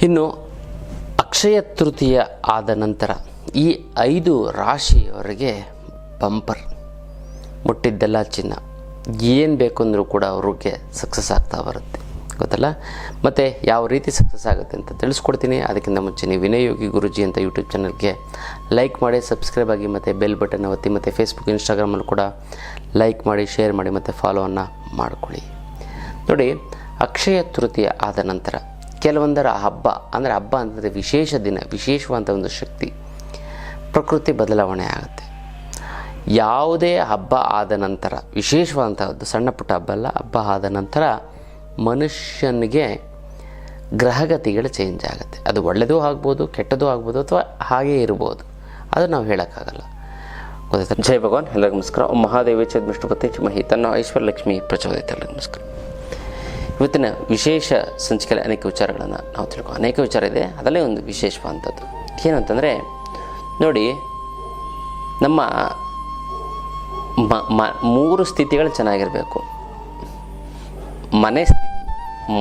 ಇನ್ನು ಅಕ್ಷಯ ತೃತೀಯ ಆದ ನಂತರ ಈ 5 ರಾಶಿಯವರಿಗೆ ಬಂಪರ್, ಮುಟ್ಟಿದ್ದೆಲ್ಲ ಚಿನ್ನ, ಏನು ಬೇಕು ಅಂದರೂ ಕೂಡ ಅವ್ರಿಗೆ ಸಕ್ಸಸ್ ಆಗ್ತಾ ಬರುತ್ತೆ, ಗೊತ್ತಲ್ಲ. ಮತ್ತು ಯಾವ ರೀತಿ ಸಕ್ಸಸ್ ಆಗುತ್ತೆ ಅಂತ ತಿಳಿಸ್ಕೊಡ್ತೀನಿ. ಅದಕ್ಕಿಂತ ಮುಂಚೆ ನೀವು ವಿನಯ್ ಯೋಗಿ ಗುರುಜಿ ಅಂತ ಯೂಟ್ಯೂಬ್ ಚಾನಲ್ಗೆ ಲೈಕ್ ಮಾಡಿ, ಸಬ್ಸ್ಕ್ರೈಬ್ ಆಗಿ, ಮತ್ತು ಬೆಲ್ ಬಟನ್ ಒತ್ತಿ, ಮತ್ತು ಫೇಸ್ಬುಕ್ ಇನ್ಸ್ಟಾಗ್ರಾಮಲ್ಲಿ ಕೂಡ ಲೈಕ್ ಮಾಡಿ, ಶೇರ್ ಮಾಡಿ, ಮತ್ತು ಫಾಲೋವನ್ನು ಮಾಡ್ಕೊಳ್ಳಿ. ನೋಡಿ, ಅಕ್ಷಯ ತೃತೀಯ ಆದ ನಂತರ ಕೆಲವೊಂದರ ಹಬ್ಬ ಅಂತಂದರೆ ವಿಶೇಷ ದಿನ, ವಿಶೇಷವಾದ ಒಂದು ಶಕ್ತಿ, ಪ್ರಕೃತಿ ಬದಲಾವಣೆ ಆಗುತ್ತೆ. ಯಾವುದೇ ಹಬ್ಬ ಆದ ನಂತರ, ವಿಶೇಷವಾದಂಥದ್ದು, ಸಣ್ಣ ಪುಟ್ಟ ಹಬ್ಬ ಅಲ್ಲ, ಹಬ್ಬ ಆದ ನಂತರ ಮನುಷ್ಯನಿಗೆ ಗ್ರಹಗತಿಗಳು ಚೇಂಜ್ ಆಗುತ್ತೆ. ಅದು ಒಳ್ಳೆಯದೂ ಆಗ್ಬೋದು, ಕೆಟ್ಟದೂ ಆಗ್ಬೋದು, ಅಥವಾ ಹಾಗೇ ಇರ್ಬೋದು, ಅದು ನಾವು ಹೇಳೋಕ್ಕಾಗಲ್ಲ, ಗೊತ್ತಾಯ್ತಾ. ಜೈ ಭಗವಾನ್, ಎಲ್ಲರಿಗೂ ನಮಸ್ಕಾರ. ಮಹಾದೇವಿ ಚೇದ್ ವಿಷ್ಣುಪತಿ ಚಿಮಹಿ ತನ್ನ ಐಶ್ವರ್ಯಲಕ್ಷ್ಮಿ ಪ್ರಚೋದಿತ. ಎಲ್ಲರಿಗೂ ನಮಸ್ಕಾರ. ಇವತ್ತಿನ ವಿಶೇಷ ಸಂಚಿಕೆಯಲ್ಲಿ ಅನೇಕ ವಿಚಾರಗಳನ್ನು ನಾವು ಅನೇಕ ವಿಚಾರ ಇದೆ, ಅದರಲ್ಲೇ ಒಂದು ವಿಶೇಷವಾದಂಥದ್ದು ಏನು ಅಂತಂದರೆ, ನೋಡಿ, ನಮ್ಮ 3 ಸ್ಥಿತಿಗಳು ಚೆನ್ನಾಗಿರಬೇಕು.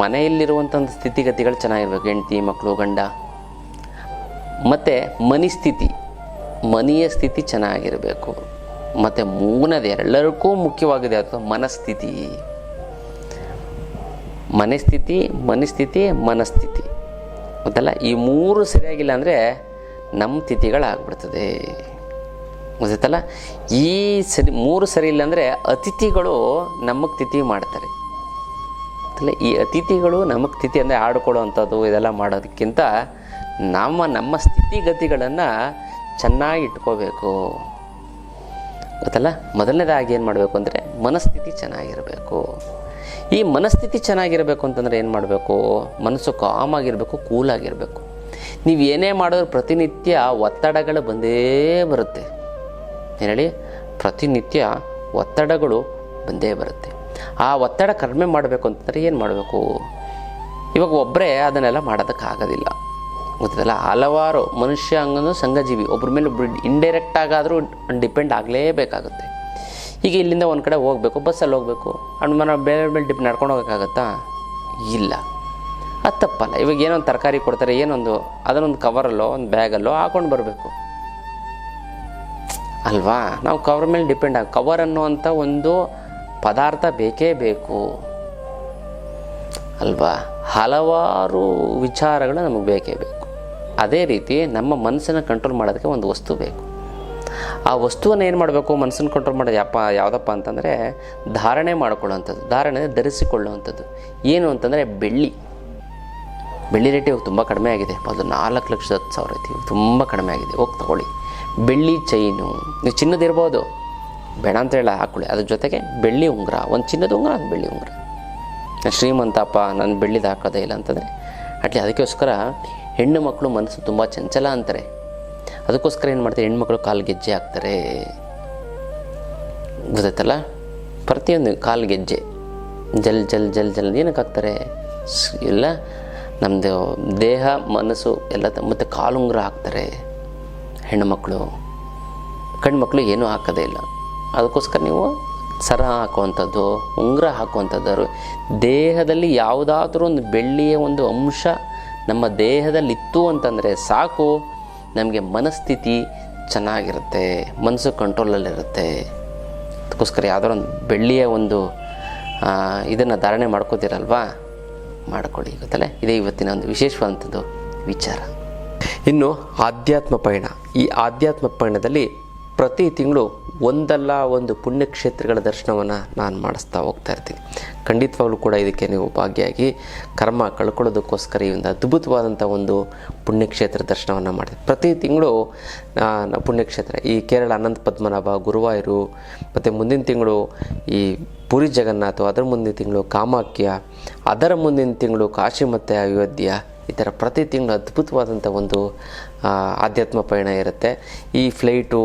ಮನೆಯಲ್ಲಿರುವಂಥ ಸ್ಥಿತಿಗತಿಗಳು ಚೆನ್ನಾಗಿರಬೇಕು, ಹೆಂಡತಿ, ಮಕ್ಕಳು, ಗಂಡ. ಮತ್ತು ಮನೆಯ ಸ್ಥಿತಿ ಚೆನ್ನಾಗಿರಬೇಕು. ಮತ್ತು ಮೂರನೇದು ಎಲ್ಲರಿಗೂ ಮುಖ್ಯವಾಗಿದೆ, ಅದು ಮನಸ್ಥಿತಿ. ಮನಸ್ಥಿತಿ ಗೊತ್ತಲ್ಲ. ಈ 3 ಸರಿಯಾಗಿಲ್ಲ ಅಂದರೆ ನಮ್ಮ ತಿಥಿಗಳಾಗ್ಬಿಡ್ತದೆ, ಗೊತ್ತಲ್ಲ. ಈ 3 ಸರಿ ಇಲ್ಲ ಅಂದರೆ ಅತಿಥಿಗಳು ನಮಗೆ ತಿಥಿ ಮಾಡ್ತಾರೆ, ಗೊತ್ತಲ್ಲ. ಈ ಅತಿಥಿಗಳು ನಮಗೆ ತಿಥಿ ಅಂದರೆ ಆಡ್ಕೊಳ್ಳೋ ಅಂಥದ್ದು ಇದೆಲ್ಲ ಮಾಡೋದಕ್ಕಿಂತ ನಮ್ಮ ಸ್ಥಿತಿಗತಿಗಳನ್ನು ಚೆನ್ನಾಗಿ ಇಟ್ಕೋಬೇಕು, ಗೊತ್ತಲ್ಲ. ಮೊದಲನೇದಾಗಿ ಏನು ಮಾಡಬೇಕು ಅಂದರೆ ಮನಸ್ಥಿತಿ ಚೆನ್ನಾಗಿರಬೇಕು. ಈ ಮನಸ್ಥಿತಿ ಚೆನ್ನಾಗಿರಬೇಕು ಅಂತಂದರೆ ಏನು ಮಾಡಬೇಕು? ಮನಸ್ಸು ಕಾಮಾಗಿರಬೇಕು, ಕೂಲಾಗಿರಬೇಕು. ನೀವು ಏನೇ ಮಾಡಿದ್ರು ಪ್ರತಿನಿತ್ಯ ಒತ್ತಡಗಳು ಬಂದೇ ಬರುತ್ತೆ. ಏನು ಹೇಳಿ? ಪ್ರತಿನಿತ್ಯ ಒತ್ತಡಗಳು ಬಂದೇ ಬರುತ್ತೆ. ಆ ಒತ್ತಡ ಕಡಿಮೆ ಮಾಡಬೇಕು ಅಂತಂದರೆ ಏನು ಮಾಡಬೇಕು? ಇವಾಗ ಒಬ್ಬರೇ ಅದನ್ನೆಲ್ಲ ಮಾಡೋದಕ್ಕಾಗೋದಿಲ್ಲ, ಗೊತ್ತಲ್ಲ. ಹಲವಾರು ಮನುಷ್ಯ ಹಂಗಂದು ಸಂಘಜೀವಿ, ಒಬ್ಬರ ಮೇಲೆ ಒಬ್ಬರು ಇಂಡೈರೆಕ್ಟ್ ಆಗಾದರೂ ಡಿಪೆಂಡ್ ಆಗಲೇಬೇಕಾಗುತ್ತೆ. ಈಗ ಇಲ್ಲಿಂದ ಒಂದು ಕಡೆ ಹೋಗಬೇಕು, ಬಸ್ಸಲ್ಲಿ ಹೋಗಬೇಕು, ಮನೆ ಬೇರೆ ಡಿಪೆಂಡ್ ನಡ್ಕೊಂಡು ಹೋಗೋಕ್ಕಾಗತ್ತಾ? ಇಲ್ಲ, ಅದು ತಪ್ಪಲ್ಲ. ಇವಾಗ ಏನೋ ಒಂದು ತರಕಾರಿ ಕೊಡ್ತಾರೆ, ಅದನ್ನೊಂದು ಕವರಲ್ಲೋ ಒಂದು ಬ್ಯಾಗಲ್ಲೋ ಹಾಕೊಂಡು ಬರಬೇಕು ಅಲ್ವಾ. ನಾವು ಕವರ್ ಮೇಲೆ ಡಿಪೆಂಡ್ ಕವರ್ ಅನ್ನುವಂಥ ಒಂದು ಪದಾರ್ಥ ಬೇಕೇ ಬೇಕು ಅಲ್ವಾ. ಹಲವಾರು ವಿಚಾರಗಳು ನಮಗೆ ಬೇಕೇ ಬೇಕು. ಅದೇ ರೀತಿ ನಮ್ಮ ಮನಸ್ಸನ್ನು ಕಂಟ್ರೋಲ್ ಮಾಡೋದಕ್ಕೆ ಒಂದು ವಸ್ತು ಬೇಕು. ಆ ವಸ್ತುವನ್ನು ಏನು ಮಾಡಬೇಕು? ಮನಸ್ಸನ್ನು ಕಂಟ್ರೋಲ್ ಮಾಡೋದು ಯಾವುದಪ್ಪ ಅಂತಂದರೆ ಧಾರಣೆ ಮಾಡಿಕೊಳ್ಳುವಂಥದ್ದು, ಧರಿಸಿಕೊಳ್ಳುವಂಥದ್ದು. ಏನು ಅಂತಂದರೆ ಬೆಳ್ಳಿ ರೇಟ್ ಇವಾಗ ತುಂಬ ಕಡಿಮೆ ಆಗಿದೆ. ಮೊದಲು 4,10,000 ಐತಿ, ತುಂಬ ಕಡಿಮೆ ಆಗಿದೆ. ಹೋಗಿ ತಗೊಳ್ಳಿ. ಬೆಳ್ಳಿ ಚೈನು, ನೀವು ಚಿನ್ನದ ಇರ್ಬೋದು, ಬೇಡ ಅಂತ ಹೇಳ ಹಾಕ್ಕೊಳ್ಳಿ. ಅದ್ರ ಜೊತೆಗೆ ಬೆಳ್ಳಿ ಉಂಗುರ, ಒಂದು ಚಿನ್ನದ ಉಂಗುರ, ಒಂದು ಬೆಳ್ಳಿ ಉಂಗುರ. ಶ್ರೀಮಂತಪ್ಪ, ನಾನು ಬೆಳ್ಳಿದು ಹಾಕೋದೇ ಇಲ್ಲ ಅಂತಂದರೆ ಅದಕ್ಕೋಸ್ಕರ ಹೆಣ್ಣು ಮಕ್ಕಳು ಮನಸ್ಸು ತುಂಬ ಚಂಚಲ ಅಂತಾರೆ. ಅದಕ್ಕೋಸ್ಕರ ಏನು ಮಾಡ್ತಾರೆ, ಹೆಣ್ಮಕ್ಳು ಕಾಲು ಗೆಜ್ಜೆ ಹಾಕ್ತಾರೆ, ಗೊತ್ತಾಯ್ತಲ್ಲ. ಪ್ರತಿಯೊಂದು ಕಾಲು ಗೆಜ್ಜೆ ಜಲ್ ಏನಕ್ಕೆ ಹಾಕ್ತಾರೆ? ಎಲ್ಲ ನಮ್ಮದು ದೇಹ ಮನಸ್ಸು ಎಲ್ಲ. ಮತ್ತು ಕಾಲುಂಗುರ ಹಾಕ್ತಾರೆ ಹೆಣ್ಣುಮಕ್ಕಳು. ಗಂಡು ಏನೂ ಹಾಕೋದೇ ಇಲ್ಲ. ಅದಕ್ಕೋಸ್ಕರ ನೀವು ಸರ ಹಾಕುವಂಥದ್ದು, ಉಂಗುರ ಹಾಕುವಂಥದ್ದು, ದೇಹದಲ್ಲಿ ಯಾವುದಾದ್ರೂ ಒಂದು ಬೆಳ್ಳಿಯ ಒಂದು ಅಂಶ ನಮ್ಮ ದೇಹದಲ್ಲಿತ್ತು ಅಂತಂದರೆ ಸಾಕು, ನಮಗೆ ಮನಸ್ಥಿತಿ ಚೆನ್ನಾಗಿರುತ್ತೆ, ಮನಸ್ಸು ಕಂಟ್ರೋಲಲ್ಲಿರುತ್ತೆ. ಅದಕ್ಕೋಸ್ಕರ ಯಾವುದಾದ್ರು ಒಂದು ಬೆಳ್ಳಿಯ ಒಂದು ಇದನ್ನು ಧಾರಣೆ ಮಾಡ್ಕೋತೀರಲ್ವಾ, ಮಾಡ್ಕೊಳ್ಳಿ, ಗೊತ್ತಲ್ಲ. ಇದೇ ಇವತ್ತಿನ ಒಂದು ವಿಶೇಷವಾದಂಥದ್ದು ವಿಚಾರ. ಇನ್ನು ಆಧ್ಯಾತ್ಮ ಪಯಣ. ಈ ಆಧ್ಯಾತ್ಮ ಪಯಣದಲ್ಲಿ ಪ್ರತಿ ತಿಂಗಳು ಒಂದಲ್ಲ ಒಂದು ಪುಣ್ಯಕ್ಷೇತ್ರಗಳ ದರ್ಶನವನ್ನು ನಾನು ಮಾಡಿಸ್ತಾ ಹೋಗ್ತಾ ಇರ್ತೀನಿ. ಖಂಡಿತವಾಗ್ಲೂ ಕೂಡ ಇದಕ್ಕೆ ನೀವು ಭಾಗಿಯಾಗಿ ಕರ್ಮ ಕಳ್ಕೊಳ್ಳೋದಕ್ಕೋಸ್ಕರ ಈ ಒಂದು ಅದ್ಭುತವಾದಂಥ ಒಂದು ಪುಣ್ಯಕ್ಷೇತ್ರ ದರ್ಶನವನ್ನು ಮಾಡ್ತೀವಿ. ಪ್ರತಿ ತಿಂಗಳು ಪುಣ್ಯಕ್ಷೇತ್ರ, ಈ ಕೇರಳ ಅನಂತ ಪದ್ಮನಾಭ, ಗುರುವಾಯೂರು, ಮತ್ತು ಮುಂದಿನ ತಿಂಗಳು ಈ ಪುರಿ ಜಗನ್ನಾಥ, ಅದರ ಮುಂದಿನ ತಿಂಗಳು ಕಾಮಾಖ್ಯ, ಅದರ ಮುಂದಿನ ತಿಂಗಳು ಕಾಶಿ ಮತ್ತು ಅಯೋಧ್ಯ. ಈ ಥರ ಪ್ರತಿ ತಿಂಗಳು ಅದ್ಭುತವಾದಂಥ ಒಂದು ಆಧ್ಯಾತ್ಮ ಪಯಣ ಇರುತ್ತೆ. ಈ ಫ್ಲೈಟು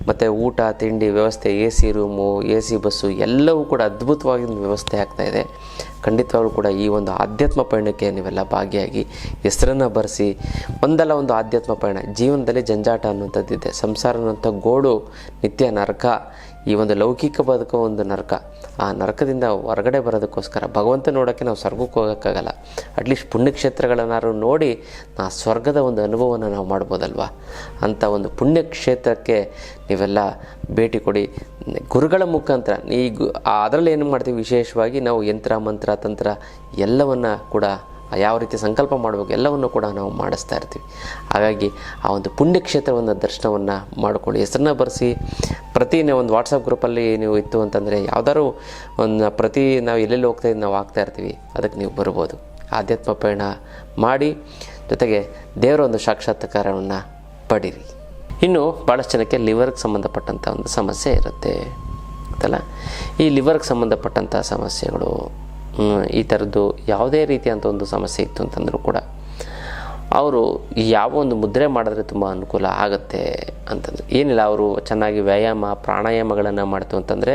ಮತ್ತು ಊಟ ತಿಂಡಿ ವ್ಯವಸ್ಥೆ, AC ರೂಮು, AC ಬಸ್ಸು ಎಲ್ಲವೂ ಕೂಡ ಅದ್ಭುತವಾಗಿ ವ್ಯವಸ್ಥೆ ಆಗ್ತಾಯಿದೆ. ಖಂಡಿತವಾಗ್ಲೂ ಕೂಡ ಈ ಒಂದು ಆಧ್ಯಾತ್ಮ ಪಯಣಕ್ಕೆ ನೀವೆಲ್ಲ ಭಾಗಿಯಾಗಿ ಹೆಸರನ್ನು ಬರೆಸಿ ಒಂದಲ್ಲ ಒಂದು ಆಧ್ಯಾತ್ಮ ಪಯಣ. ಜೀವನದಲ್ಲಿ ಜಂಜಾಟ ಅನ್ನುವಂಥದ್ದಿದೆ, ಸಂಸಾರ ಅನ್ನುವಂಥ ಗೋಡು ನಿತ್ಯ ನರಕ, ಈ ಒಂದು ಲೌಕಿಕ ಬದುಕೋ ಒಂದು ನರಕ. ಆ ನರಕದಿಂದ ಹೊರಗಡೆ ಬರೋದಕ್ಕೋಸ್ಕರ ಭಗವಂತ ನೋಡೋಕ್ಕೆ ನಾವು ಸ್ವರ್ಗಕ್ಕೆ ಹೋಗೋಕ್ಕಾಗಲ್ಲ, ಅಟ್ಲೀಸ್ಟ್ ಪುಣ್ಯಕ್ಷೇತ್ರಗಳನ್ನಾರು ನೋಡಿ ಆ ಸ್ವರ್ಗದ ಒಂದು ಅನುಭವನ ನಾವು ಮಾಡ್ಬೋದಲ್ವ. ಅಂಥ ಒಂದು ಪುಣ್ಯಕ್ಷೇತ್ರಕ್ಕೆ ನೀವೆಲ್ಲ ಭೇಟಿ ಕೊಡಿ ಗುರುಗಳ ಮುಖಾಂತರ. ಅದರಲ್ಲಿ ಏನು ಮಾಡ್ತೀವಿ, ವಿಶೇಷವಾಗಿ ನಾವು ಯಂತ್ರ ಮಂತ್ರ ತಂತ್ರ ಎಲ್ಲವನ್ನು ಕೂಡ ಯಾವ ರೀತಿ ಸಂಕಲ್ಪ ಮಾಡಬೇಕು ಎಲ್ಲವನ್ನು ಕೂಡ ನಾವು ಮಾಡಿಸ್ತಾ ಇರ್ತೀವಿ. ಹಾಗಾಗಿ ಆ ಒಂದು ಪುಣ್ಯಕ್ಷೇತ್ರವನ್ನು ದರ್ಶನವನ್ನು ಮಾಡಿಕೊಳ್ಳಿ. ಹೆಸರನ್ನ ಬರೆಸಿ ಒಂದು ವಾಟ್ಸಪ್ ಗ್ರೂಪಲ್ಲಿ ನೀವು ಇತ್ತು ಅಂತಂದರೆ ಯಾವ್ದಾದ್ರು ಒಂದು ನಾವು ಎಲ್ಲೆಲ್ಲಿ ಹೋಗ್ತಾಯಿದ್ದು ನಾವು ಆಗ್ತಾ ಇರ್ತೀವಿ, ಅದಕ್ಕೆ ನೀವು ಬರ್ಬೋದು. ಆಧ್ಯಾತ್ಮ ಪಯಣ ಮಾಡಿ ಜೊತೆಗೆ ದೇವರ ಒಂದು ಸಾಕ್ಷಾತ್ಕಾರವನ್ನು ಪಡೀರಿ. ಇನ್ನು ಭಾಳಷ್ಟು ಜನಕ್ಕೆ ಲಿವರ್ಗೆ ಸಂಬಂಧಪಟ್ಟಂಥ ಒಂದು ಸಮಸ್ಯೆ ಇರುತ್ತೆ ಗೊತ್ತಲ್ಲ. ಈ ಲಿವರ್ಗೆ ಸಂಬಂಧಪಟ್ಟಂಥ ಸಮಸ್ಯೆಗಳು, ಈ ಥರದ್ದು ಯಾವುದೇ ರೀತಿಯಂಥ ಒಂದು ಸಮಸ್ಯೆ ಇತ್ತು ಅಂತಂದರೂ ಕೂಡ ಅವರು ಯಾವ ಒಂದು ಮುದ್ರೆ ಮಾಡಿದ್ರೆ ತುಂಬ ಅನುಕೂಲ ಆಗುತ್ತೆ ಅಂತಂದರೆ ಏನಿಲ್ಲ, ಅವರು ಚೆನ್ನಾಗಿ ವ್ಯಾಯಾಮ ಪ್ರಾಣಾಯಾಮಗಳನ್ನು ಮಾಡ್ತು ಅಂತಂದರೆ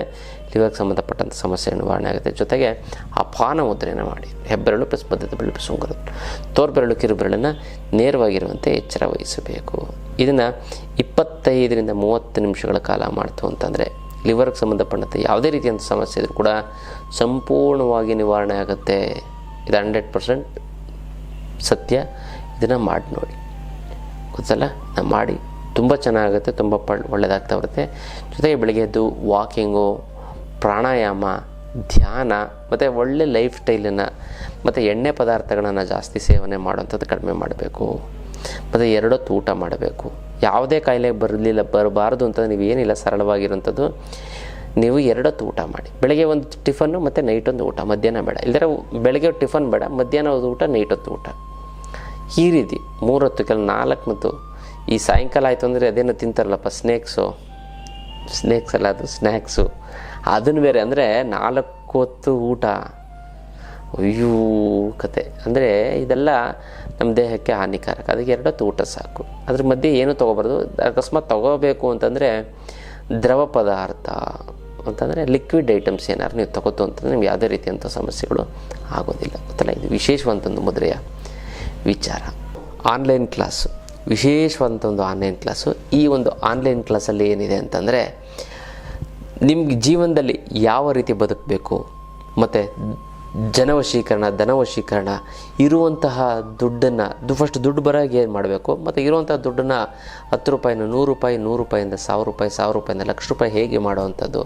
ಲಿವರ್ಗೆ ಸಂಬಂಧಪಟ್ಟಂಥ ಸಮಸ್ಯೆ ನಿವಾರಣೆ ಆಗುತ್ತೆ. ಜೊತೆಗೆ ಅಪಾನ ಮುದ್ರೆಯನ್ನು ಮಾಡಿ, ಹೆಬ್ಬೆರಳು ಪ್ಲಸ್ ಬದ್ಧತೆ ಬೆರಳು ಪ್ಲಸ್ ಉಂಗುರ, ತೋರ್ಬೆರಳು ಕಿರುಬೆರಳನ್ನು ನೇರವಾಗಿರುವಂತೆ ಎಚ್ಚರ ವಹಿಸಬೇಕು. ಇದನ್ನು 25ರಿಂದ 30 ನಿಮಿಷಗಳ ಕಾಲ ಮಾಡ್ತು ಅಂತಂದರೆ ಲಿವರ್ಗೆ ಸಂಬಂಧಪಟ್ಟಂತೆ ಯಾವುದೇ ರೀತಿಯಂಥ ಸಮಸ್ಯೆ ಇದ್ರೂ ಕೂಡ ಸಂಪೂರ್ಣವಾಗಿ ನಿವಾರಣೆ ಆಗುತ್ತೆ. ಇದು 100% ಸತ್ಯ. ಇದನ್ನು ಮಾಡಿ ನೋಡಿ ಗೊತ್ತಲ್ಲ, ನಾವು ಮಾಡಿ ತುಂಬ ಚೆನ್ನಾಗುತ್ತೆ, ತುಂಬ ಒಳ್ಳೆಯದಾಗ್ತಾ ಬರುತ್ತೆ. ಜೊತೆಗೆ ಬೆಳಗ್ಗೆ ಎದ್ದು ವಾಕಿಂಗು, ಪ್ರಾಣಾಯಾಮ, ಧ್ಯಾನ ಮತ್ತು ಒಳ್ಳೆ ಲೈಫ್ ಸ್ಟೈಲನ್ನು ಮತ್ತು ಎಣ್ಣೆ ಪದಾರ್ಥಗಳನ್ನು ಜಾಸ್ತಿ ಸೇವನೆ ಮಾಡುವಂಥದ್ದು ಕಡಿಮೆ ಮಾಡಬೇಕು. ಮತ್ತು 2 ಹೊತ್ತು ಊಟ ಮಾಡಬೇಕು. ಯಾವುದೇ ಕಾಯಿಲೆ ಬರಬಾರ್ದು ಅಂತಂದರೆ ನೀವು ಏನಿಲ್ಲ, ಸರಳವಾಗಿರೋಂಥದ್ದು ನೀವು 2 ಹೊತ್ತು ಊಟ ಮಾಡಿ. ಬೆಳಗ್ಗೆ ಒಂದು ಟಿಫನ್ನು ಮತ್ತು ನೈಟ್ ಒಂದು ಊಟ, ಮಧ್ಯಾಹ್ನ ಬೇಡ. ಇಲ್ಲದ್ರೆ ಬೆಳಗ್ಗೆ ಟಿಫನ್ ಬೇಡ, ಮಧ್ಯಾಹ್ನ ಒಂದು ಊಟ, ನೈಟ್ ಹೊತ್ತು ಊಟ. ಈ ರೀತಿ 3 ಹೊತ್ತು, ಕೆಲವು 4 ಮತ್ತು ಈ ಸಾಯಂಕಾಲ ಆಯಿತು ಅಂದರೆ ಅದೇನೋ ತಿಂತಾರಲ್ಲಪ್ಪ ಸ್ನೇಕ್ಸ್ ಅಲ್ಲ, ಅದು ಸ್ನ್ಯಾಕ್ಸು, ಅದನ್ನು ಬೇರೆ. ಅಂದರೆ 4 ಹೊತ್ತು ಊಟ, ಅಯ್ಯೋ ಕತೆ. ಅಂದರೆ ಇದೆಲ್ಲ ನಮ್ಮ ದೇಹಕ್ಕೆ ಹಾನಿಕಾರಕ. ಅದಕ್ಕೆ 2 ಹೊತ್ತು ಊಟ ಸಾಕು. ಅದ್ರ ಮಧ್ಯೆ ಏನೂ ತೊಗೋಬಾರ್ದು. ಅಕಸ್ಮಾತ್ ತೊಗೋಬೇಕು ಅಂತಂದರೆ ದ್ರವ ಪದಾರ್ಥ ಅಂತಂದರೆ ಲಿಕ್ವಿಡ್ ಐಟಮ್ಸ್ ಏನಾದ್ರು ನೀವು ತೊಗೋತು ಅಂತಂದರೆ ನಿಮ್ಗೆ ಯಾವುದೇ ರೀತಿಯಂಥ ಸಮಸ್ಯೆಗಳು ಆಗೋದಿಲ್ಲ ಗೊತ್ತಲ್ಲ. ಇದು ವಿಶೇಷವಂತ ಒಂದು ಮುದ್ರೆಯ ವಿಚಾರ. ಆನ್ಲೈನ್ ಕ್ಲಾಸು, ವಿಶೇಷವಾದಂಥ ಒಂದು ಆನ್ಲೈನ್ ಕ್ಲಾಸು. ಈ ಒಂದು ಆನ್ಲೈನ್ ಕ್ಲಾಸಲ್ಲಿ ಏನಿದೆ ಅಂತಂದರೆ ನಿಮ್ಗೆ ಜೀವನದಲ್ಲಿ ಯಾವ ರೀತಿ ಬದುಕಬೇಕು ಮತ್ತು ಜನವಶೀಕರಣ, ಧನವಶೀಕರಣ, ಇರುವಂತಹ ದುಡ್ಡನ್ನು ಫಸ್ಟ್ ದುಡ್ಡು ಬರೋಗೆ ಏನು ಮಾಡಬೇಕು, ಮತ್ತು ಇರುವಂಥ ದುಡ್ಡನ್ನು 10 ರೂಪಾಯಿನ 100 ರೂಪಾಯಿ, 100 ರೂಪಾಯಿಂದ 1000 ರೂಪಾಯಿ, 1000 ರೂಪಾಯಿಂದ 1,00,000 ರೂಪಾಯಿ ಹೇಗೆ ಮಾಡುವಂಥದ್ದು,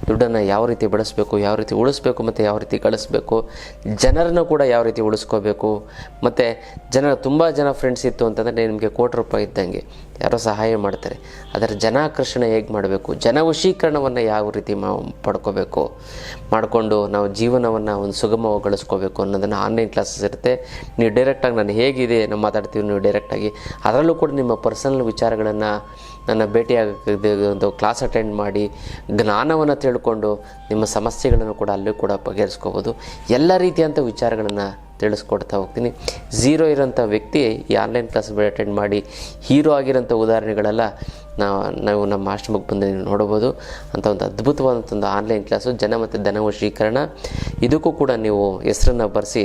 ದುಡ್ಡನ್ನು ಯಾವ ರೀತಿ ಬಳಸಬೇಕು, ಯಾವ ರೀತಿ ಉಳಿಸ್ಬೇಕು ಮತ್ತು ಯಾವ ರೀತಿ ಗಳಿಸ್ಬೇಕು, ಜನರನ್ನು ಕೂಡ ಯಾವ ರೀತಿ ಉಳಿಸ್ಕೋಬೇಕು. ಮತ್ತು ತುಂಬ ಜನ ಫ್ರೆಂಡ್ಸ್ ಇತ್ತು ಅಂತಂದರೆ ನಿಮಗೆ 1,00,00,000 ರೂಪಾಯಿ ಇದ್ದಂಗೆ ಯಾರೋ ಸಹಾಯ ಮಾಡ್ತಾರೆ. ಅದರ ಜನಾಕರ್ಷಣೆ ಹೇಗೆ ಮಾಡಬೇಕು, ಜನವಶೀಕರಣವನ್ನು ಯಾವ ರೀತಿ ಪಡ್ಕೋಬೇಕು, ಮಾಡಿಕೊಂಡು ನಾವು ಜೀವನವನ್ನು ಒಂದು ಸುಗಮಗೊಳಿಸ್ಕೋಬೇಕು ಅನ್ನೋದನ್ನು ಆನ್ಲೈನ್ ಕ್ಲಾಸಸ್ ಇರುತ್ತೆ. ನೀವು ಡೈರೆಕ್ಟಾಗಿ ನಾನು ಹೇಗಿದೆ ನಾವು ಮಾತಾಡ್ತೀವಿ, ನೀವು ಡೈರೆಕ್ಟಾಗಿ ಅದರಲ್ಲೂ ಕೂಡ ನಿಮ್ಮ ಪರ್ಸನಲ್ ವಿಚಾರಗಳನ್ನು ನನ್ನ ಭೇಟಿಯಾಗಕ್ಕೆ ಒಂದು ಕ್ಲಾಸ್ ಅಟೆಂಡ್ ಮಾಡಿ ಜ್ಞಾನವನ್ನು ತಿಳ್ಕೊಂಡು ನಿಮ್ಮ ಸಮಸ್ಯೆಗಳನ್ನು ಕೂಡ ಅಲ್ಲೂ ಕೂಡ ಬಗೆಹರಿಸ್ಕೋಬೋದು. ಎಲ್ಲ ರೀತಿಯಂಥ ವಿಚಾರಗಳನ್ನು ತಿಳಿಸ್ಕೊಡ್ತಾ ಹೋಗ್ತೀನಿ. ಝೀರೋ ಇರೋಂಥ ವ್ಯಕ್ತಿ ಈ ಆನ್ಲೈನ್ ಕ್ಲಾಸ್ ಅಟೆಂಡ್ ಮಾಡಿ ಹೀರೋ ಆಗಿರೋಂಥ ಉದಾಹರಣೆಗಳೆಲ್ಲ ನಾವು ನಮ್ಮ ಆಶ್ರಮಕ್ಕೆ ಬಂದು ನೀವು ನೋಡ್ಬೋದು. ಅಂಥ ಒಂದು ಅದ್ಭುತವಾದಂಥ ಒಂದು ಆನ್ಲೈನ್ ಕ್ಲಾಸು ಜನ ಮತ್ತು ಧನವಶೀಕರಣ. ಇದಕ್ಕೂ ಕೂಡ ನೀವು ಹೆಸರನ್ನು ಬರೆಸಿ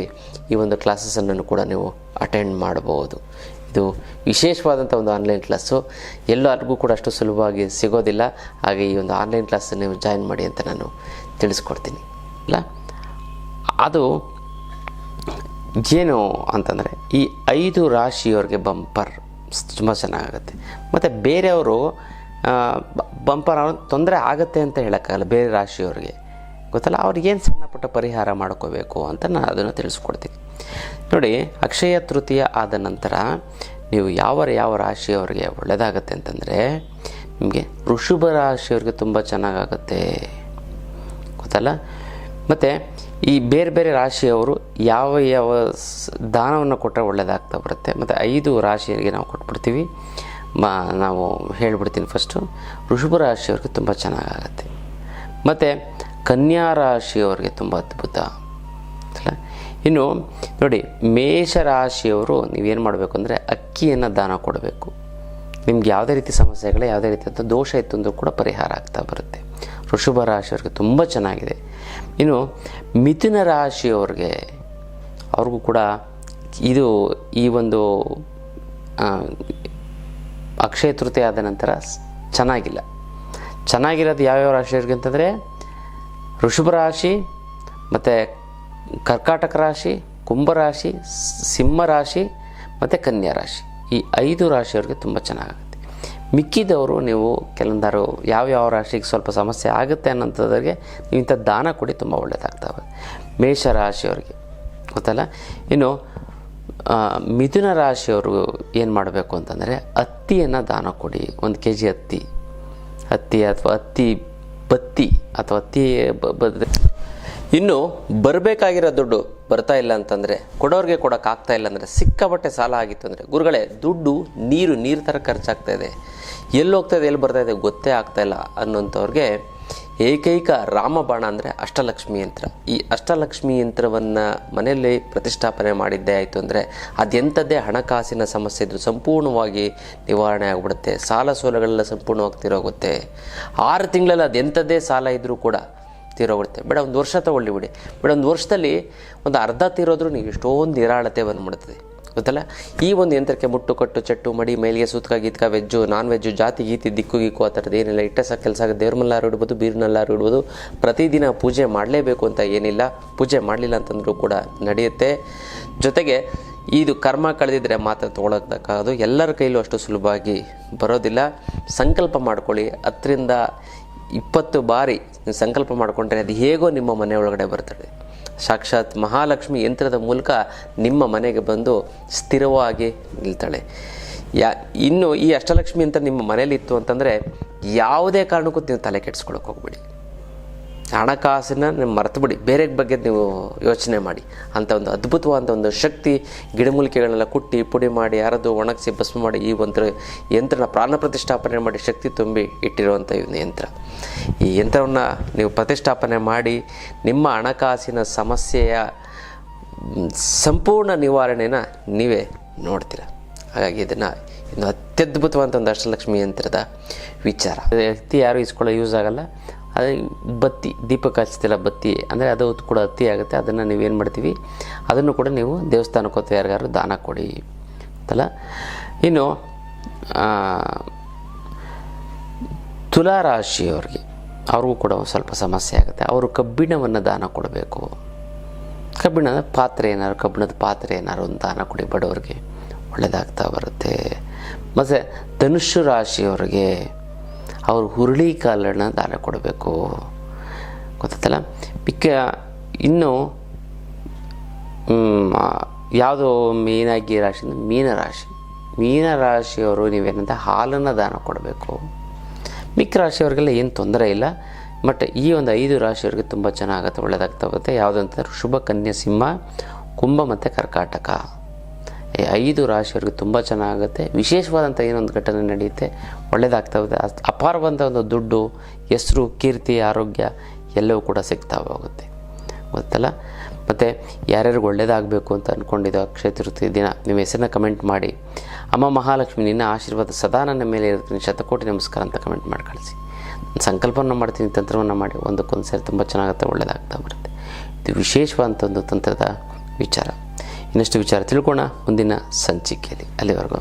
ಈ ಒಂದು ಕ್ಲಾಸಸನ್ನು ಕೂಡ ನೀವು ಅಟೆಂಡ್ ಮಾಡ್ಬೋದು. ಇದು ವಿಶೇಷವಾದಂಥ ಒಂದು ಆನ್ಲೈನ್ ಕ್ಲಾಸು, ಎಲ್ಲರಿಗೂ ಕೂಡ ಅಷ್ಟು ಸುಲಭವಾಗಿ ಸಿಗೋದಿಲ್ಲ. ಹಾಗೆ ಈ ಒಂದು ಆನ್ಲೈನ್ ಕ್ಲಾಸನ್ನು ನೀವು ಜಾಯಿನ್ ಮಾಡಿ ಅಂತ ನಾನು ತಿಳಿಸ್ಕೊಡ್ತೀನಿ ಅಲ್ಲ. ಅದು ಏನು ಅಂತಂದರೆ ಈ 5 ರಾಶಿಯವ್ರಿಗೆ ಬಂಪರ್ ತುಂಬ ಚೆನ್ನಾಗುತ್ತೆ. ಮತ್ತು ಬೇರೆಯವರು ಬಂಪರ್ ತೊಂದರೆ ಆಗುತ್ತೆ ಅಂತ ಹೇಳೋಕ್ಕಾಗಲ್ಲ. ಬೇರೆ ರಾಶಿಯವ್ರಿಗೆ ಗೊತ್ತಲ್ಲ, ಅವ್ರಿಗೇನು ಸಣ್ಣ ಪುಟ್ಟ ಪರಿಹಾರ ಮಾಡ್ಕೋಬೇಕು ಅಂತ ನಾನು ಅದನ್ನು ತಿಳಿಸ್ಕೊಡ್ತೀನಿ ನೋಡಿ. ಅಕ್ಷಯ ತೃತೀಯ ಆದ ನಂತರ ನೀವು ಯಾವ ರಾಶಿಯವ್ರಿಗೆ ಒಳ್ಳೆಯದಾಗತ್ತೆ ಅಂತಂದರೆ ನಿಮಗೆ ವೃಷಭ ರಾಶಿಯವ್ರಿಗೆ ತುಂಬ ಚೆನ್ನಾಗಾಗುತ್ತೆ ಗೊತ್ತಲ್ಲ. ಮತ್ತು ಈ ಬೇರೆ ಬೇರೆ ರಾಶಿಯವರು ಯಾವ ದಾನವನ್ನು ಕೊಟ್ಟರೆ ಒಳ್ಳೆಯದಾಗ್ತಾ ಬರುತ್ತೆ. ಮತ್ತು 5 ರಾಶಿಯರಿಗೆ ನಾವು ಕೊಟ್ಬಿಡ್ತೀವಿ. ನಾವು ಹೇಳಿಬಿಡ್ತೀನಿ. ಫಸ್ಟು ವೃಷಭ ರಾಶಿಯವ್ರಿಗೆ ತುಂಬ ಚೆನ್ನಾಗಾಗತ್ತೆ. ಮತ್ತು ಕನ್ಯಾ ರಾಶಿಯವ್ರಿಗೆ ತುಂಬ ಅದ್ಭುತ ಅಲ್ಲ. ಇನ್ನು ನೋಡಿ, ಮೇಷರಾಶಿಯವರು ನೀವೇನು ಮಾಡಬೇಕು ಅಂದರೆ ಅಕ್ಕಿಯನ್ನು ದಾನ ಕೊಡಬೇಕು. ನಿಮ್ಗೆ ಯಾವುದೇ ರೀತಿ ಸಮಸ್ಯೆಗಳು, ಯಾವುದೇ ರೀತಿಯಂಥ ದೋಷ ಇತ್ತು ಅಂದರೂ ಕೂಡ ಪರಿಹಾರ ಆಗ್ತಾ ಬರುತ್ತೆ. ವೃಷಭ ರಾಶಿಯವ್ರಿಗೆ ತುಂಬ ಚೆನ್ನಾಗಿದೆ. ಇನ್ನು ಮಿಥುನ ರಾಶಿಯವ್ರಿಗೆ ಅವ್ರಿಗೂ ಕೂಡ ಈ ಒಂದು ಅಕ್ಷಯ ತೃತೀಯ ಆದ ನಂತರ ಚೆನ್ನಾಗಿರೋದು ಯಾವ್ಯಾವ ರಾಶಿಯವ್ರಿಗೆ ಅಂತಂದರೆ ವೃಷಭ ರಾಶಿ ಮತ್ತು ಕರ್ಕಾಟಕ ರಾಶಿ, ಕುಂಭರಾಶಿ, ಸಿಂಹ ರಾಶಿ ಮತ್ತು ಕನ್ಯಾ ರಾಶಿ, ಈ 5 ರಾಶಿಯವರಿಗೆ ತುಂಬ ಚೆನ್ನಾಗುತ್ತೆ. ಮಿಕ್ಕಿದವರು ನೀವು ಕೆಲವೊಂದಾರು ಯಾವ ರಾಶಿಗೆ ಸ್ವಲ್ಪ ಸಮಸ್ಯೆ ಆಗುತ್ತೆ ಅನ್ನೋಂಥದ್ರಿಗೆ ನೀವು ಇಂಥ ದಾನ ಕೊಡಿ, ತುಂಬ ಒಳ್ಳೆಯದಾಗ್ತವೆ. ಮೇಷ ರಾಶಿಯವರಿಗೆ ಗೊತ್ತಲ್ಲ. ಇನ್ನು ಮಿಥುನ ರಾಶಿಯವರು ಏನು ಮಾಡಬೇಕು ಅಂತಂದರೆ ಹತ್ತಿಯನ್ನು ದಾನ ಕೊಡಿ. 1 kg ಹತ್ತಿ ಅಥವಾ ಹತ್ತಿ ಬತ್ತಿ ಅಥವಾ ಹತ್ತಿ ಇನ್ನು ಬರಬೇಕಾಗಿರೋ ದುಡ್ಡು ಬರ್ತಾ ಇಲ್ಲ ಅಂತಂದರೆ, ಕೊಡೋರಿಗೆ ಕೊಡೋಕ್ಕಾಗ್ತಾ ಇಲ್ಲ ಅಂದರೆ, ಸಿಕ್ಕಾಪಟ್ಟೆ ಸಾಲ ಆಗಿತ್ತು ಅಂದರೆ, ಗುರುಗಳೇ ದುಡ್ಡು ನೀರು ಥರ ಖರ್ಚಾಗ್ತಾ ಇದೆ, ಎಲ್ಲಿ ಹೋಗ್ತಾಯಿದೆ ಎಲ್ಲಿ ಬರ್ತಾಯಿದೆ ಗೊತ್ತೇ ಆಗ್ತಾಯಿಲ್ಲ ಅನ್ನೋಂಥವ್ರಿಗೆ ಏಕೈಕ ರಾಮಬಾಣ ಅಂದರೆ ಅಷ್ಟಲಕ್ಷ್ಮಿ ಯಂತ್ರ. ಈ ಅಷ್ಟಲಕ್ಷ್ಮಿ ಯಂತ್ರವನ್ನು ಮನೆಯಲ್ಲಿ ಪ್ರತಿಷ್ಠಾಪನೆ ಮಾಡಿದ್ದೇ ಆಯಿತು ಅಂದರೆ ಅದೆಂಥದ್ದೇ ಹಣಕಾಸಿನ ಸಮಸ್ಯೆ ಇದ್ದು ಸಂಪೂರ್ಣವಾಗಿ ನಿವಾರಣೆ ಆಗಿಬಿಡುತ್ತೆ. ಸಾಲ ಸೋಲಗಳೆಲ್ಲ ಸಂಪೂರ್ಣವಾಗಿ ತೀರೋಗುತ್ತೆ. 6 ತಿಂಗಳಲ್ಲಿ ಅದೆಂಥದ್ದೇ ಸಾಲ ಇದ್ದರೂ ಕೂಡ ತೀರೋಗುತ್ತೆ. ಬೇಡ 1 ವರ್ಷ ತೊಗೊಳ್ಳಿ ಬಿಡಿ, ಬೇಡ 1 ವರ್ಷದಲ್ಲಿ ಒಂದು ಅರ್ಧ ತೀರೋದ್ರೂ ನೀವು ಎಷ್ಟೊಂದು ನಿರಾಳತೆ ಬಂದುಬಿಡ್ತದೆ ಗೊತ್ತಲ್ಲ. ಈ ಒಂದು ಯಂತ್ರಕ್ಕೆ ಮುಟ್ಟು ಕಟ್ಟು ಚಟ್ಟು ಮಡಿ ಮೈಲಿಗೆ ಸೂತ್ಕ ಗೀತ್ಕ ವೆಜ್ಜು ನಾನ್ ವೆಜ್ಜು ಜಾತಿ ಗೀತಿ ದಿಕ್ಕು ಗೀಕು ಆ ಥರದ್ದು ಏನಿಲ್ಲ. ಇಟ್ಟೆ ಸಾಕು ಕೆಲಸ ಆಗುತ್ತೆ. ದೇವ್ರ ಮಲ್ಲಾರು ಇಡ್ಬೋದು, ಬೀರ್ನಲ್ಲಾರು ಇಡ್ಬೋದು. ಪ್ರತಿದಿನ ಪೂಜೆ ಮಾಡಲೇಬೇಕು ಅಂತ ಏನಿಲ್ಲ. ಪೂಜೆ ಮಾಡಲಿಲ್ಲ ಅಂತಂದ್ರೂ ಕೂಡ ನಡೆಯುತ್ತೆ. ಜೊತೆಗೆ ಇದು ಕರ್ಮ ಕಳೆದಿದ್ರೆ ಮಾತ್ರ ತೊಗೊಳಕ್ಕಾಗೋದು. ಎಲ್ಲರ ಕೈಲೂ ಅಷ್ಟು ಸುಲಭವಾಗಿ ಬರೋದಿಲ್ಲ. ಸಂಕಲ್ಪ ಮಾಡ್ಕೊಳ್ಳಿ. 10ರಿಂದ 20 ಬಾರಿ ನೀವು ಸಂಕಲ್ಪ ಮಾಡಿಕೊಂಡ್ರೆ ಅದು ಹೇಗೋ ನಿಮ್ಮ ಮನೆ ಒಳಗಡೆ ಬರ್ತದೆ. ಸಾಕ್ಷಾತ್ ಮಹಾಲಕ್ಷ್ಮಿ ಯಂತ್ರದ ಮೂಲಕ ನಿಮ್ಮ ಮನೆಗೆ ಬಂದು ಸ್ಥಿರವಾಗಿ ನಿಲ್ತಾಳೆ. ಇನ್ನು ಈ ಅಷ್ಟಲಕ್ಷ್ಮಿ ಅಂತ ನಿಮ್ಮ ಮನೇಲಿತ್ತು ಅಂತಂದರೆ ಯಾವುದೇ ಕಾರಣಕ್ಕೂ ನೀವು ತಲೆ ಕೆಡಿಸ್ಕೊಳಕ್ಕೆ ಹೋಗ್ಬಿಡಿ. ಹಣಕಾಸನ್ನ ನೀವು ಮರೆತುಬಿಡಿ, ಬೇರೆ ಬಗ್ಗೆ ನೀವು ಯೋಚನೆ ಮಾಡಿ. ಅಂಥ ಒಂದು ಅದ್ಭುತವಾದ ಒಂದು ಶಕ್ತಿ ಗಿಡಮೂಲಿಕೆಗಳನ್ನೆಲ್ಲ ಕುಟ್ಟಿ ಪುಡಿ ಮಾಡಿ ಯಾರದು ಒಣಗಿಸಿ ಭಸ್ಮ ಮಾಡಿ ಈ ಒಂದು ಯಂತ್ರನ ಪ್ರಾಣ ಪ್ರತಿಷ್ಠಾಪನೆ ಮಾಡಿ ಶಕ್ತಿ ತುಂಬಿ ಇಟ್ಟಿರುವಂಥ ಒಂದು ಯಂತ್ರ. ಈ ಯಂತ್ರವನ್ನು ನೀವು ಪ್ರತಿಷ್ಠಾಪನೆ ಮಾಡಿ ನಿಮ್ಮ ಹಣಕಾಸಿನ ಸಮಸ್ಯೆಯ ಸಂಪೂರ್ಣ ನಿವಾರಣೆನ ನೀವೇ ನೋಡ್ತೀರ. ಹಾಗಾಗಿ ಇದನ್ನು ಇನ್ನು ಅತ್ಯದ್ಭುತವಾದಂಥ ಒಂದು ಅಷ್ಟಲಕ್ಷ್ಮಿ ಯಂತ್ರದ ವಿಚಾರ. ಹತ್ತಿ ಯಾರು ಇಸ್ಕೊಳ್ಳೋ ಯೂಸ್ ಆಗೋಲ್ಲ. ಅದೇ ಬತ್ತಿ ದೀಪಕ್ಕೆ ಹಚ್ತಿಲ್ಲ ಬತ್ತಿ ಅಂದರೆ ಅದು ಕೂಡ ಹತ್ತಿ ಆಗುತ್ತೆ. ಅದನ್ನು ನೀವೇನು ಮಾಡ್ತೀವಿ, ಅದನ್ನು ಕೂಡ ನೀವು ದೇವಸ್ಥಾನಕ್ಕೆ ಹೋಗ್ತಾ ಯಾರಿಗಾರು ದಾನ ಕೊಡಿ ಅಂತಲ್ಲ. ಇನ್ನು ತುಲಾ ರಾಶಿಯವರಿಗೆ ಅವ್ರಿಗೂ ಕೂಡ ಸ್ವಲ್ಪ ಸಮಸ್ಯೆ ಆಗುತ್ತೆ. ಅವರು ಕಬ್ಬಿಣವನ್ನು ದಾನ ಕೊಡಬೇಕು. ಕಬ್ಬಿಣದ ಪಾತ್ರೆ ಏನಾದ್ರು ಕಬ್ಬಿಣದ ಪಾತ್ರೆ ಏನಾದ್ರು ಒಂದು ದಾನ ಕೊಡಿ, ಬಡವರಿಗೆ ಒಳ್ಳೆಯದಾಗ್ತಾ ಬರುತ್ತೆ. ಮತ್ತು ಧನುಸ್ಸು ರಾಶಿಯವರಿಗೆ ಅವರು ಹುರುಳಿ ಕಾಳನ್ನು ದಾನ ಕೊಡಬೇಕು ಗೊತ್ತಲ್ಲ. ಇನ್ನು ಯಾವುದೋ ಮೇನಾಗಿ ರಾಶಿ ಮೀನರಾಶಿಯವರು ನೀವೇನಂತ ಹಾಲನ್ನು ದಾನ ಕೊಡಬೇಕು. ಮಿಕ್ಕ ರಾಶಿಯವರಿಗೆಲ್ಲ ಏನು ತೊಂದರೆ ಇಲ್ಲ. ಬಟ್ ಈ ಒಂದು 5 ರಾಶಿಯವರಿಗೆ ತುಂಬ ಚೆನ್ನಾಗುತ್ತೆ, ಒಳ್ಳೆಯದಾಗ್ತಾ ಹೋಗುತ್ತೆ. ಯಾವುದಂತಂದ್ರೆ ಶುಭ ಕನ್ಯಾ, ಸಿಂಹ, ಕುಂಭ ಮತ್ತು ಕರ್ಕಾಟಕ. ಈ 5 ರಾಶಿಯವರಿಗೆ ತುಂಬ ಚೆನ್ನಾಗುತ್ತೆ. ವಿಶೇಷವಾದಂಥ ಏನೊಂದು ಘಟನೆ ನಡೆಯುತ್ತೆ, ಒಳ್ಳೆಯದಾಗ್ತಾ ಹೋಗುತ್ತೆ. ಅಪಾರವಾದಂಥ ಒಂದು ದುಡ್ಡು, ಹೆಸರು, ಕೀರ್ತಿ, ಆರೋಗ್ಯ ಎಲ್ಲವೂ ಕೂಡ ಸಿಗ್ತಾ ಹೋಗುತ್ತೆ ಗೊತ್ತಲ್ಲ. ಮತ್ತು ಯಾರ್ಯಾರಿಗೆ ಒಳ್ಳೆಯದಾಗಬೇಕು ಅಂತ ಅಂದ್ಕೊಂಡಿದ್ದೋ ಅಕ್ಷಯ ತೃತೀಯ ದಿನ ನಿಮ್ಮ ಹೆಸರನ್ನ ಕಮೆಂಟ್ ಮಾಡಿ, ಅಮ್ಮ ಮಹಾಲಕ್ಷ್ಮಿ ನಿನ್ನ ಆಶೀರ್ವಾದ ಸದಾ ನನ್ನ ಮೇಲೆ ಇರ್ತೀನಿ, ಶತಕೋಟಿ ನಮಸ್ಕಾರ ಅಂತ ಕಮೆಂಟ್ ಮಾಡಿ ಕಳಿಸಿ. ಸಂಕಲ್ಪವನ್ನು ಮಾಡ್ತೀನಿ, ತಂತ್ರವನ್ನು ಮಾಡಿ ಒಂದಕ್ಕೊಂದು ಸೇರಿ ತುಂಬ ಚೆನ್ನಾಗುತ್ತೆ, ಒಳ್ಳೆಯದಾಗ್ತಾ ಬರುತ್ತೆ. ಇದು ವಿಶೇಷವಾದಂಥ ಒಂದು ತಂತ್ರದ ವಿಚಾರ. ಇನ್ನಷ್ಟು ವಿಚಾರ ತಿಳ್ಕೊಳ್ಳೋಣ ಮುಂದಿನ ಸಂಚಿಕೆಯಲ್ಲಿ. ಅಲ್ಲಿವರೆಗೂ